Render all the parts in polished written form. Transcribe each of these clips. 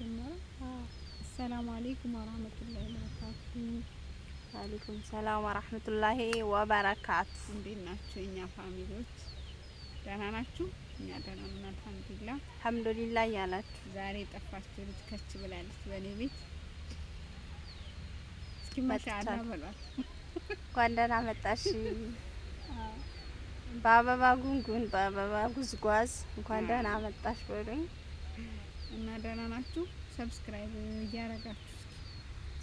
السلام عليكم ورحمة الله وبركاته. وعليكم السلام ورحمة الله وبركاته. እንዴት ናችሁ የኛ ፋሚሊዎች? ደህና ናችሁ? እኛ ደህና ነን አልሐምዱሊላህ። አልሐምዱሊላህ ያላችሁ ዛሬ ጠፋችሁ ልጅ ከች ብላለች በኔ ቤት። እስኪ ማሻአላ በሏት። እንኳን ደህና መጣሽ። በአበባ ጉንጉን በአበባ ጉዝጓዝ እንኳን ደህና መጣሽ በሉኝ። እና ደህና ናችሁ? ሰብስክራይብ እያረጋችሁ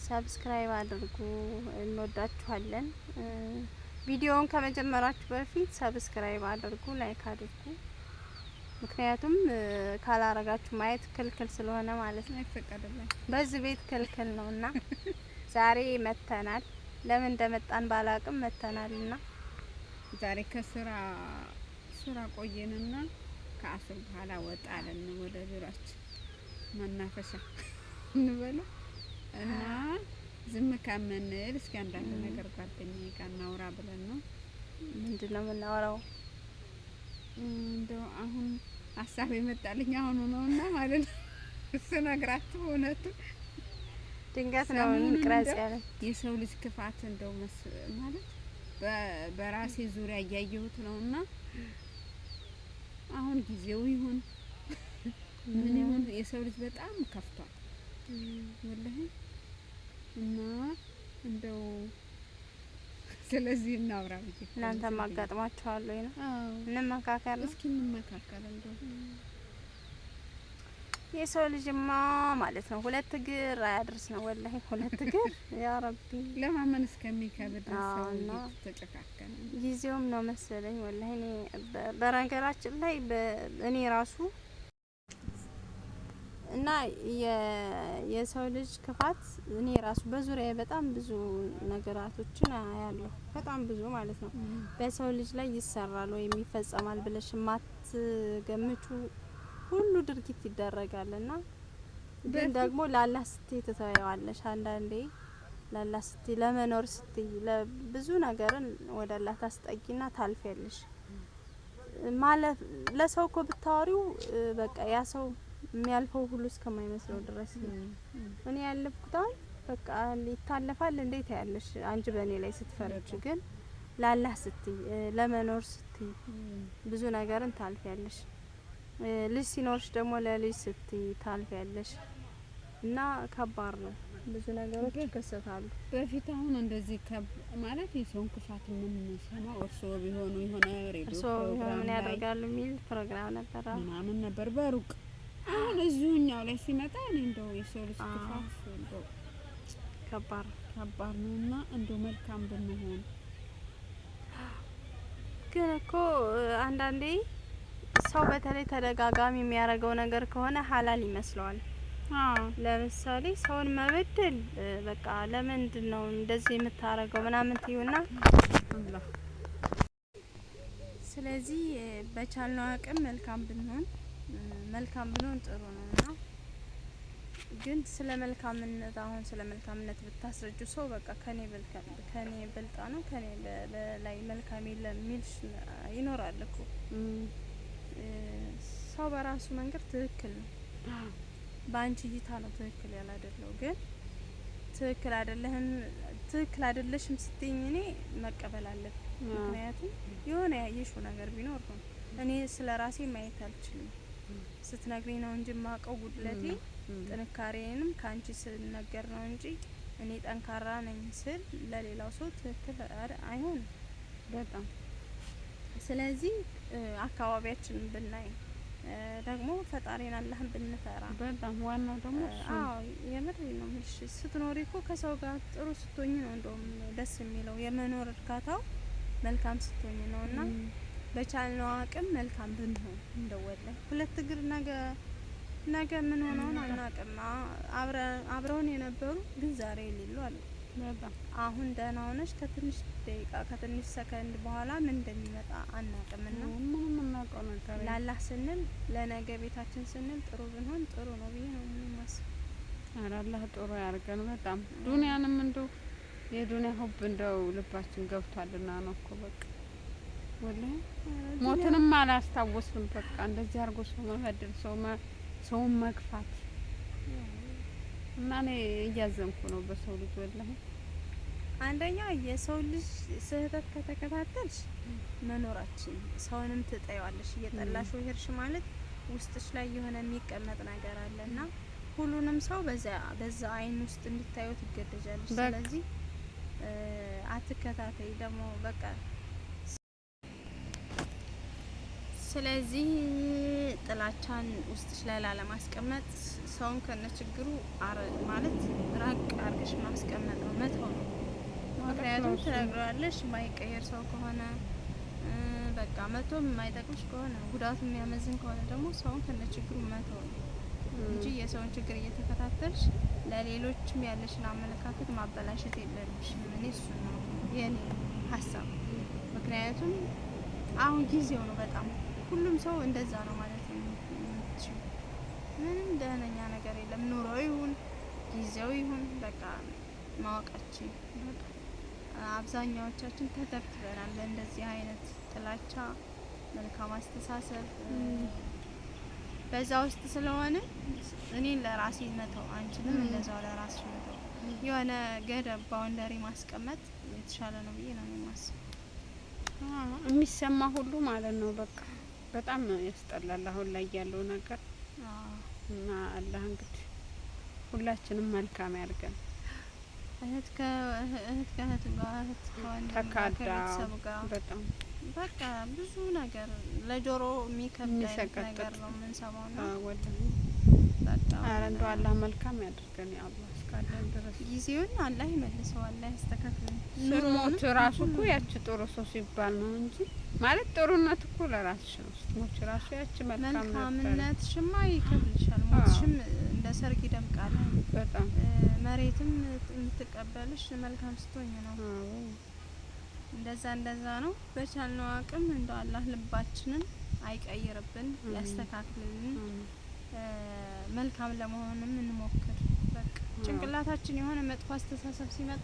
ሰብስክራይብ አድርጉ። እንወዳችኋለን። ቪዲዮውን ከመጀመራችሁ በፊት ሰብስክራይብ አድርጉ፣ ላይክ አድርጉ። ምክንያቱም ካላረጋችሁ ማየት ክልክል ስለሆነ ማለት ነው። አይፈቀድልኝ። በዚህ ቤት ክልክል ነውና ዛሬ መተናል። ለምን እንደመጣን ባላቅም መተናልና ዛሬ ከስራ ቆየንና ከአስር በኋላ ወጣለን ወደ ቢሮአችን መናፈሻ እንበለው እና ዝም ካመንል እስኪ አንዳንድ ነገር ጓደኛዬ ጋር እናውራ ብለን ነው። ምንድነው የምናወራው? እንደው አሁን ሀሳብ የመጣልኝ አሁን ነውና ማለት ነው። ስነግራችሁ እውነቱ ድንገት ነው እንቅራጽ ያለ የሰው ልጅ ክፋት እንደው ማለት በራሴ ዙሪያ እያየሁት ነውና አሁን ጊዜው ይሁን ምን ይሁን የሰው ልጅ በጣም ከፍቷል ወላሂ። እና እንደው ስለዚህ እናውራ ብዬ እናንተ ማጋጥማችኋል ወይ ነው? እንመካከር ነው። እስኪ እንመካከር። እንደው የሰው ልጅማ ማለት ነው ሁለት እግር አያድርስ ነው ወላሂ። ሁለት እግር ያ ረቢ ለማመን እስከሚከብድ ነው ተጨካከነ። ጊዜውም ነው መሰለኝ ወላሂ። እኔ በነገራችን ላይ እኔ ራሱ እና የሰው ልጅ ክፋት እኔ ራሱ በዙሪያዬ በጣም ብዙ ነገራቶችን አያለሁ። በጣም ብዙ ማለት ነው። በሰው ልጅ ላይ ይሰራል ወይም ይፈጸማል ብለሽ ማትገምቹ ሁሉ ድርጊት ይደረጋልና ግን ደግሞ ለአላህ ስትይ ትተያዋለሽ። አንዳንዴ ለአላህ ስትይ ለመኖር ስትይ ለብዙ ነገርን ወደ አላህ ታስጠጊና ታልፊያለሽ። ማለት ለሰው እኮ ብታወሪው በቃ ያ ሰው የሚያልፈው ሁሉ እስከማይመስለው ድረስ እኔ ያለፍኩት አሁን በቃ ይታለፋል እንዴት ያለሽ አንቺ በእኔ ላይ ስትፈርጂ፣ ግን ለአላህ ስትይ ለመኖር ስትይ ብዙ ነገርን ታልፊያለሽ። ልጅ ሲኖርሽ ደግሞ ለልጅ ስትይ ታልፊያለሽ እና ከባድ ነው። ብዙ ነገሮች ይከሰታሉ። በፊት አሁን እንደዚህ ማለት የሰውን ክፋት ምን ሰማው እርስዎ ቢሆኑ የሆነ ሬዲዮ ፕሮግራም ምን ያደርጋሉ የሚል ፕሮግራም ነበር ምናምን ነበር በሩቅ። አሁን እዚሁኛው ላይ ሲመጣ እኔ እንደው የሰው ልጅ ክፋት እንደው ከባድ ነውና እንደው መልካም ብንሆን ግን እኮ አንዳንዴ ሰው በተለይ ተደጋጋሚ የሚያደርገው ነገር ከሆነ ሀላል ይመስለዋል። ለምሳሌ ሰውን መበደል በቃ ለምንድን ነው እንደዚህ የምታረገው ምናምን ትዩና አላህ። ስለዚህ በቻልነው አቅም መልካም ብንሆን ጥሩ ነውና ግን ስለ መልካምነት አሁን ስለ መልካምነት ብታስረጁ ሰው በቃ ከኔ በልጣ ነው ከኔ ላይ መልካም የለም የሚልሽ ይኖራል እኮ። ሰው በራሱ መንገድ ትክክል ነው። በአንቺ እይታ ነው ትክክል ያላደለው፣ ግን ትክክል አይደለሽም ስትይኝ እኔ መቀበል አለብኝ። ምክንያቱም የሆነ ያየሽው ነገር ቢኖር ነው። እኔ ስለ ራሴ ማየት አልችልም። ስትነግሪኝ ነው እንጂ ማቀው ጉድለቴ ጥንካሬንም ካንቺ ስነገር ነው እንጂ እኔ ጠንካራ ነኝ ስል ለሌላው ሰው ትክክል አይሆንም በጣም። ስለዚህ አካባቢያችንን ብናይ ደግሞ ፈጣሪን አላህን ብንፈራ በጣም ዋናው ደግሞ የምር ነው ምልሽ። ስትኖሪ እኮ ከሰው ጋር ጥሩ ስትሆኝ ነው እንደውም ደስ የሚለው የመኖር እርካታው መልካም ስትሆኝ ነውና በቻልነው አቅም መልካም ብንሆን እንደወለ ሁለት እግር ነገ ምን ሆነውን አናውቅም። አብረውን የነበሩ ግን ዛሬ የሌሉ አሉ። አሁን ደህና ሆነሽ ከትንሽ ደቂቃ ከትንሽ ሰከንድ በኋላ ምን እንደሚመጣ አናውቅምና ምንም እናውቀው ነገር ለአላህ ስንል ለነገ ቤታችን ስንል ጥሩ ብንሆን ጥሩ ነው ብዬ ነው የማስበው። ኧረ አላህ ጥሩ ያርገን። በጣም ዱንያንም እንደው የዱንያ ሁብ እንደው ልባችን ገብቷልና ነው እኮ በቃ ወላሂ ሞትንም አላስታወስንም። በቃ እንደዚህ አድርጎ ሰው መበደል ሰውን መግፋት እና እኔ እያዘንኩ ነው በሰው ልጅ ወላሂ። አንደኛ የሰው ልጅ ስህተት ከተከታተልሽ መኖራችን ሰውንም ትጠይዋለሽ። እየጠላሽ ሄድሽ ማለት ውስጥሽ ላይ የሆነ የሚቀመጥ ነገር አለና ሁሉንም ሰው በዛ አይን ውስጥ እንድታዩ ትገደጃለሽ። ስለዚህ አትከታተይ ደግሞ በቃ። ስለዚህ ጥላቻን ውስጥሽ ላይ ላለማስቀመጥ ሰውን ከነችግሩ ማለት ራቅ አርገሽ ማስቀመጥ ነው፣ መተው ነው። ምክንያቱም ትነግረዋለሽ የማይቀየር ሰው ከሆነ በቃ መቶም የማይጠቅምሽ ከሆነ ጉዳቱ የሚያመዝን ከሆነ ደግሞ ሰውን ከነችግሩ መተው ነው እንጂ የሰውን ችግር እየተከታተልሽ ለሌሎችም ያለሽን አመለካከት ማበላሸት የለብሽም። እኔ እሱ ነው የኔ ሀሳብ። ምክንያቱም አሁን ጊዜው ነው በጣም ሁሉም ሰው እንደዛ ነው ማለት ነው። ምንም ደህነኛ ነገር የለም። ኑሮ ይሁን ጊዜው ይሁን በቃ ማወቃችን አብዛኛዎቻችን ተተብትበናል እንደዚህ አይነት ጥላቻ፣ መልካም አስተሳሰብ በዛ ውስጥ ስለሆነ እኔን ለራሴ መተው፣ አንቺንም እንደዛው ለራስሽ መተው፣ የሆነ ገደብ ባውንደሪ ማስቀመጥ የተሻለ ነው ብዬ ነው የማስበው። የሚሰማ ሁሉ ማለት ነው በቃ በጣም ያስጠላል አሁን ላይ ያለው ነገር እና አላህ እንግዲህ ሁላችንም መልካም ያድርገን። እህት ከእህት ጋር እህት ከቤተሰብ ጋር በጣም በቃ ብዙ ነገር ለጆሮ የሚከብድ ነገር ነው የምንሰማው ነው። ኧረ እንደው አላህ መልካም ያድርገን ያ አላህ እስካለን ድረስ ጊዜውን አላህ ይመልሰው፣ አላህ ያስተካክለን። ስትሞች ራሱ እኮ ያቺ ጥሩ ሰው ሲባል ነው እንጂ ማለት ጥሩነት እኮ ለራስሽ ነው። ስትሞች ራሱ ያቺ መልካምነትሽማ ይከብልሻል። ሞትሽም እንደ ሰርግ ይደምቃል በጣም። መሬትም የምትቀበልሽ መልካም ስትሆኝ ነው። እንደዛ ነው። በቻልነው አቅም እንደው አላህ ልባችንን አይቀይርብን፣ ያስተካክልልን። መልካም ለመሆንም እንሞክር። በቃ ጭንቅላታችን የሆነ መጥፎ አስተሳሰብ ሲመጣ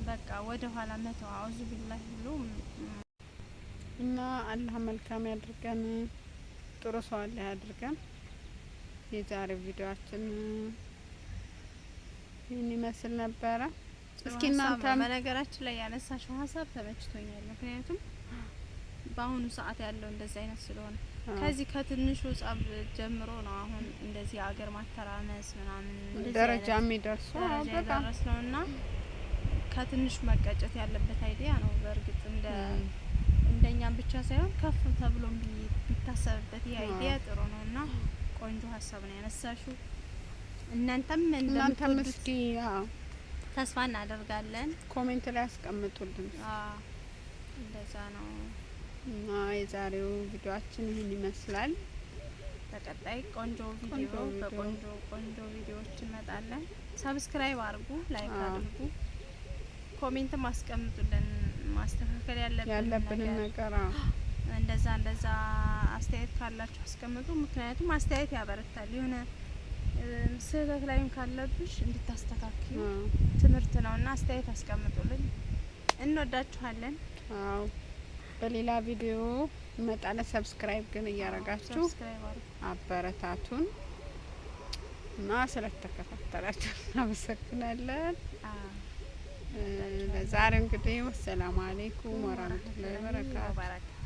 በቃ ወደ ኋላ መተው አውዙ ቢላህ ብሎ እና አላህ መልካም ያድርገን፣ ጥሩ ሰው አላህ ያድርገን። የዛሬው ቪዲዮአችን ይህን ይመስል ነበረ። እስኪ እናንተ በነገራችን ላይ ያነሳሽው ሀሳብ ተመችቶኛል። ምክንያቱም በአሁኑ ሰዓት ያለው እንደዚህ አይነት ስለሆነ ከዚህ ከትንሹ ጸብ ጀምሮ ነው አሁን እንደዚህ አገር ማተራመስ ምናምን እንደዚህ ደረጃ የሚደርሰው ደረስ ነውና ከትንሹ መቀጨት ያለበት አይዲያ ነው። በእርግጥ እንደኛም ብቻ ሳይሆን ከፍ ተብሎም ቢታሰብበት ይህ አይዲያ ጥሩ ነውና ቆንጆ ሀሳብ ነው ያነሳሽው። እናንተም እንደምትወዱት ተስፋ እናደርጋለን። ኮሜንት ላይ አስቀምጡልን። እንደዛ ነው እና የዛሬው ቪዲዮአችን ይህን ይመስላል። በቀጣይ ቆንጆ ቪዲዮዎች እንመጣለን። ሰብስክራይብ አድርጉ፣ ላይክ አድርጉ፣ ኮሜንትም አስቀምጡልን። ማስተካከል ያለብን ነገር እንደዛ አስተያየት ካላችሁ አስቀምጡ። ምክንያቱም አስተያየት ያበረታል። የሆነ ስህተት ላይም ካለብሽ እንድታስተካክሉ ትምህርት ነውና አስተያየት አስቀምጡልን። እንወዳችኋለን። አዎ በሌላ ቪዲዮ እንመጣለን። ሰብስክራይብ ግን እያረጋችሁ አበረታቱን እና ስለተከታተላችሁ እናመሰግናለን። ለዛሬ እንግዲህ ወሰላሙ አለይኩም ወራህመቱላሂ ወበረካቱ።